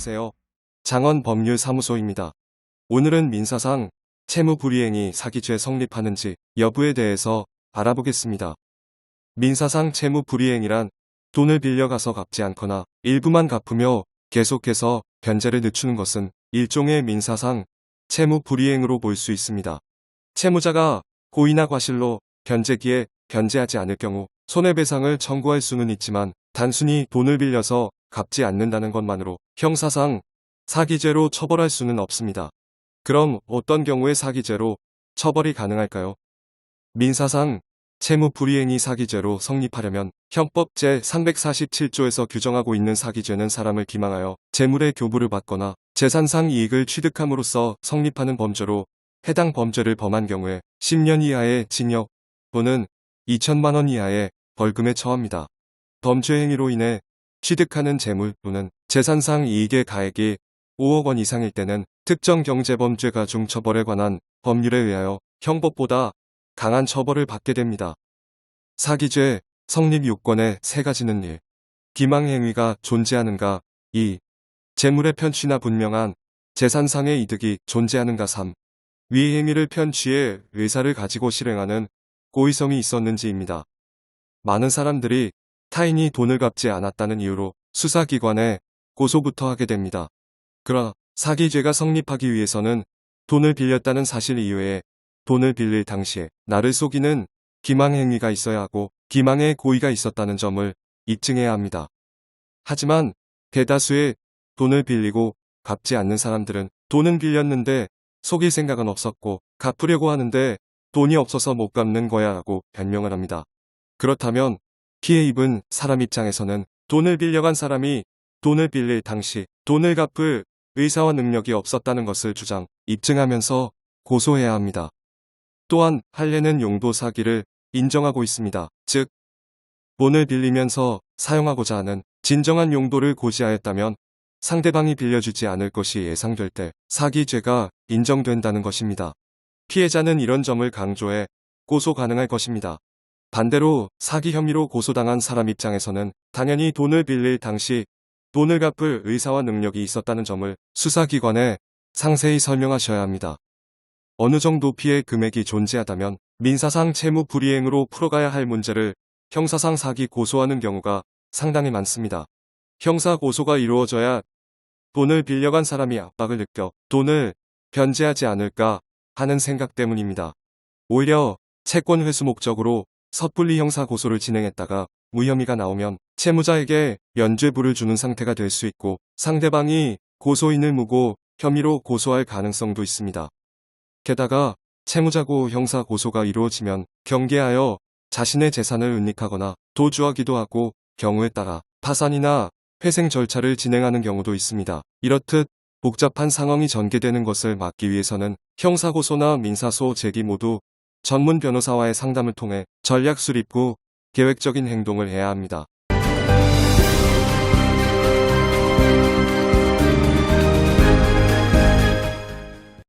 안녕하세요. 장원법률사무소입니다. 오늘은 민사상 채무불이행이 사기죄 성립하는지 여부에 대해서 알아보겠습니다. 민사상 채무불이행이란 돈을 빌려가서 갚지 않거나 일부만 갚으며 계속해서 변제를 늦추는 것은 일종의 민사상 채무불이행으로 볼 수 있습니다. 채무자가 고의나 과실로 변제기에 변제하지 않을 경우 손해배상을 청구할 수는 있지만 단순히 돈을 빌려서 갚지 않는다는 것만으로 형사상 사기죄로 처벌할 수는 없습니다. 그럼 어떤 경우에 사기죄로 처벌이 가능할까요? 민사상 채무불이행이 사기죄로 성립하려면 형법 제347조에서 규정하고 있는 사기죄는 사람을 기망하여 재물의 교부를 받거나 재산상 이익을 취득함으로써 성립하는 범죄로 해당 범죄를 범한 경우에 10년 이하의 징역 또는 2천만 원 이하의 벌금에 처합니다. 범죄 행위로 인해 취득하는 재물 또는 재산상 이익의 가액이 5억 원 이상일 때는 특정경제범죄가 중처벌에 관한 법률에 의하여 형법보다 강한 처벌을 받게 됩니다. 사기죄 성립 요건의 세 가지는 1. 기망행위가 존재하는가 2. 재물의 편취나 분명한 재산상의 이득이 존재하는가 3. 위 행위를 편취해 의사를 가지고 실행하는 고의성이 있었는지입니다. 많은 사람들이 타인이 돈을 갚지 않았다는 이유로 수사기관에 고소부터 하게 됩니다. 그러나 사기죄가 성립하기 위해서는 돈을 빌렸다는 사실 이외에 돈을 빌릴 당시에 나를 속이는 기망행위가 있어야 하고 기망의 고의가 있었다는 점을 입증해야 합니다. 하지만 대다수의 돈을 빌리고 갚지 않는 사람들은 돈은 빌렸는데 속일 생각은 없었고 갚으려고 하는데 돈이 없어서 못 갚는 거야 라고 변명을 합니다. 그렇다면 피해 입은 사람 입장에서는 돈을 빌려간 사람이 돈을 빌릴 당시 돈을 갚을 의사와 능력이 없었다는 것을 입증하면서 고소해야 합니다. 또한 판례는 용도 사기를 인정하고 있습니다. 즉, 돈을 빌리면서 사용하고자 하는 진정한 용도를 고지하였다면 상대방이 빌려주지 않을 것이 예상될 때 사기죄가 인정된다는 것입니다. 피해자는 이런 점을 강조해 고소 가능할 것입니다. 반대로 사기 혐의로 고소당한 사람 입장에서는 당연히 돈을 빌릴 당시 돈을 갚을 의사와 능력이 있었다는 점을 수사기관에 상세히 설명하셔야 합니다. 어느 정도 피해 금액이 존재하다면 민사상 채무불이행으로 풀어가야 할 문제를 형사상 사기 고소하는 경우가 상당히 많습니다. 형사 고소가 이루어져야 돈을 빌려간 사람이 압박을 느껴 돈을 변제하지 않을까 하는 생각 때문입니다. 오히려 채권 회수 목적으로 섣불리 형사 고소를 진행했다가 무혐의가 나오면 채무자에게 면죄부를 주는 상태가 될 수 있고 상대방이 고소인을 무고 혐의로 고소할 가능성도 있습니다. 게다가 채무자고 형사 고소가 이루어지면 경계하여 자신의 재산을 은닉하거나 도주하기도 하고 경우에 따라 파산이나 회생 절차를 진행하는 경우도 있습니다. 이렇듯 복잡한 상황이 전개되는 것을 막기 위해서는 형사고소나 민사소 제기 모두 전문 변호사와의 상담을 통해 전략 수립 후 계획적인 행동을 해야 합니다.